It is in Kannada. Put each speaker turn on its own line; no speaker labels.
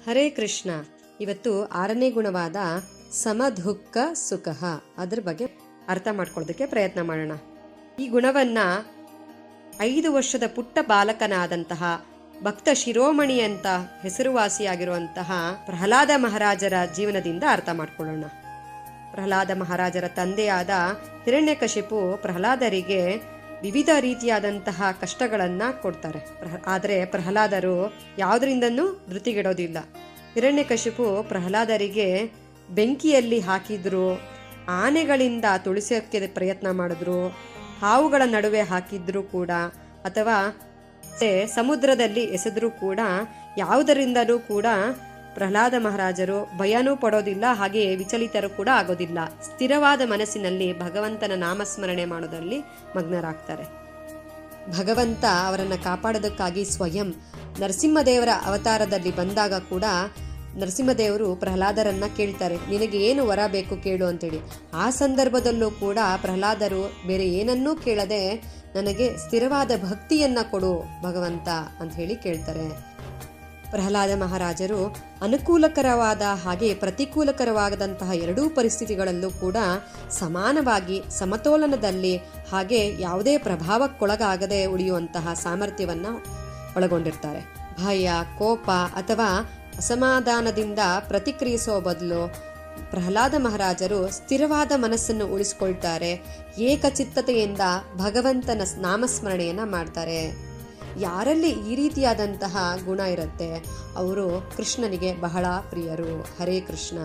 ಹರೇ ಕೃಷ್ಣ. ಇವತ್ತು 6ನೇ ಗುಣವಾದ ಸಮದುಃಖ ಸುಖ ಅದ್ರ ಬಗ್ಗೆ ಅರ್ಥ ಮಾಡ್ಕೊಳ್ಳೋದಕ್ಕೆ ಪ್ರಯತ್ನ ಮಾಡೋಣ. ಈ ಗುಣವನ್ನ 5 ವರ್ಷದ ಪುಟ್ಟ ಬಾಲಕನಾದಂತಹ ಭಕ್ತ ಶಿರೋಮಣಿ ಅಂತ ಹೆಸರುವಾಸಿಯಾಗಿರುವಂತಹ ಪ್ರಹ್ಲಾದ ಮಹಾರಾಜರ ಜೀವನದಿಂದ ಅರ್ಥ ಮಾಡ್ಕೊಳ್ಳೋಣ. ಪ್ರಹ್ಲಾದ ಮಹಾರಾಜರ ತಂದೆಯಾದ ಹಿರಣ್ಯಕಶಿಪು ಪ್ರಹ್ಲಾದರಿಗೆ ವಿವಿಧ ರೀತಿಯಾದಂತಹ ಕಷ್ಟಗಳನ್ನ ಕೊಡ್ತಾರೆ. ಆದರೆ ಪ್ರಹ್ಲಾದರು ಯಾವುದರಿಂದನೂ ಧೃತಿಗೆಡೋದಿಲ್ಲ. ಹಿರಣ್ಯಕಶಿಪು ಪ್ರಹ್ಲಾದರಿಗೆ ಬೆಂಕಿಯಲ್ಲಿ ಹಾಕಿದ್ರು, ಆನೆಗಳಿಂದ ತುಳಿಸೋಕ್ಕೆ ಪ್ರಯತ್ನ ಮಾಡಿದ್ರು, ಹಾವುಗಳ ನಡುವೆ ಹಾಕಿದ್ರು ಕೂಡ, ಅಥವಾ ಸಮುದ್ರದಲ್ಲಿ ಎಸೆದ್ರೂ ಕೂಡ ಯಾವುದರಿಂದಲೂ ಕೂಡ ಪ್ರಹ್ಲಾದ ಮಹಾರಾಜರು ಭಯನೂ ಪಡೋದಿಲ್ಲ, ಹಾಗೆ ವಿಚಲಿತರು ಕೂಡ ಆಗೋದಿಲ್ಲ. ಸ್ಥಿರವಾದ ಮನಸ್ಸಿನಲ್ಲಿ ಭಗವಂತನ ನಾಮಸ್ಮರಣೆ ಮಾಡೋದ್ರಲ್ಲಿ ಮಗ್ನರಾಗ್ತಾರೆ. ಭಗವಂತ ಅವರನ್ನು ಕಾಪಾಡೋದಕ್ಕಾಗಿ ಸ್ವಯಂ ನರಸಿಂಹದೇವರ ಅವತಾರದಲ್ಲಿ ಬಂದಾಗ ಕೂಡ ನರಸಿಂಹದೇವರು ಪ್ರಹ್ಲಾದರನ್ನ ಕೇಳ್ತಾರೆ, ನಿನಗೆ ಏನು ವರ ಬೇಕು ಕೇಳು ಅಂತೇಳಿ. ಆ ಸಂದರ್ಭದಲ್ಲೂ ಕೂಡ ಪ್ರಹ್ಲಾದರು ಬೇರೆ ಏನನ್ನೂ ಕೇಳದೆ ನನಗೆ ಸ್ಥಿರವಾದ ಭಕ್ತಿಯನ್ನ ಕೊಡು ಭಗವಂತ ಅಂತ ಹೇಳಿ ಕೇಳ್ತಾರೆ. ಪ್ರಹ್ಲಾದ ಮಹಾರಾಜರು ಅನುಕೂಲಕರವಾದ ಹಾಗೆ ಪ್ರತಿಕೂಲಕರವಾದಂತಹ ಎರಡೂ ಪರಿಸ್ಥಿತಿಗಳಲ್ಲೂ ಕೂಡ ಸಮಾನವಾಗಿ ಸಮತೋಲನದಲ್ಲಿ ಹಾಗೆ ಯಾವುದೇ ಪ್ರಭಾವಕ್ಕೊಳಗಾಗದೆ ಉಳಿಯುವಂತಹ ಸಾಮರ್ಥ್ಯವನ್ನ ಒಳಗೊಂಡಿರ್ತಾರೆ. ಭಯ, ಕೋಪ ಅಥವಾ ಅಸಮಾಧಾನದಿಂದ ಪ್ರತಿಕ್ರಿಯಿಸೋ ಬದಲು ಪ್ರಹ್ಲಾದ ಮಹಾರಾಜರು ಸ್ಥಿರವಾದ ಮನಸ್ಸನ್ನು ಉಳಿಸ್ಕೊಳ್ತಾರೆ. ಏಕಚಿತ್ತತೆಯಿಂದ ಭಗವಂತನ ನಾಮಸ್ಮರಣೆಯನ್ನ ಮಾಡ್ತಾರೆ. ಯಾರಲ್ಲಿ ಈ ರೀತಿಯಾದಂತಹ ಗುಣ ಇರುತ್ತೆ ಅವರು ಕೃಷ್ಣನಿಗೆ ಬಹಳ ಪ್ರಿಯರು. ಹರೇ ಕೃಷ್ಣ.